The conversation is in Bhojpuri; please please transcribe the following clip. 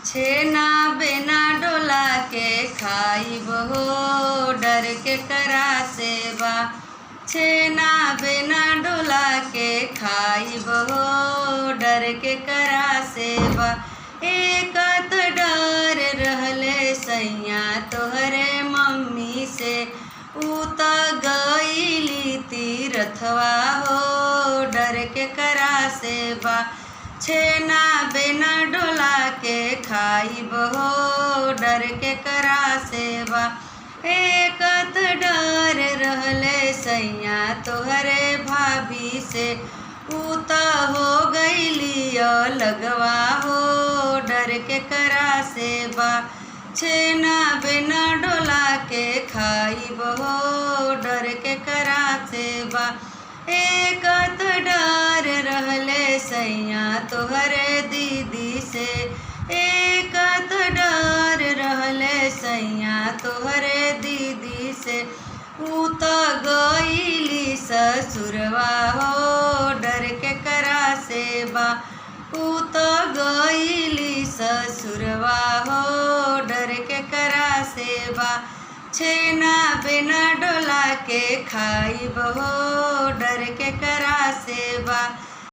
छेना बेना डोला के खाइब हो, डर के करा सेवा। छेना बेना डोला के खाइब हो, डर के करा सेवा। एक त डर रहले सैया तोहरे मम्मी से, ऊ त गईली तीरथवा हो, डर के करा सेवा। छेना बेना डोला के खाइब हो, डर के करा सेवा। एक त डर रहले सैया तोहरे भाभी से, ऊ त हो गईली लगवा हो, डर के करा सेवा। छेना बेना डोला के खाइब हो, डर के करा सेवा। एक त डर रहले सैया तोहरे दीदी से, एक त डर रहले सैया तोहरे दीदी से, ऊ त गईली ससुरवा हो, डर के करा सेवा। ऊ त गईली ससुरवा हो, डर के करा सेवा। छेना बेना डोला के खाइब हो, डर के करा सेवा।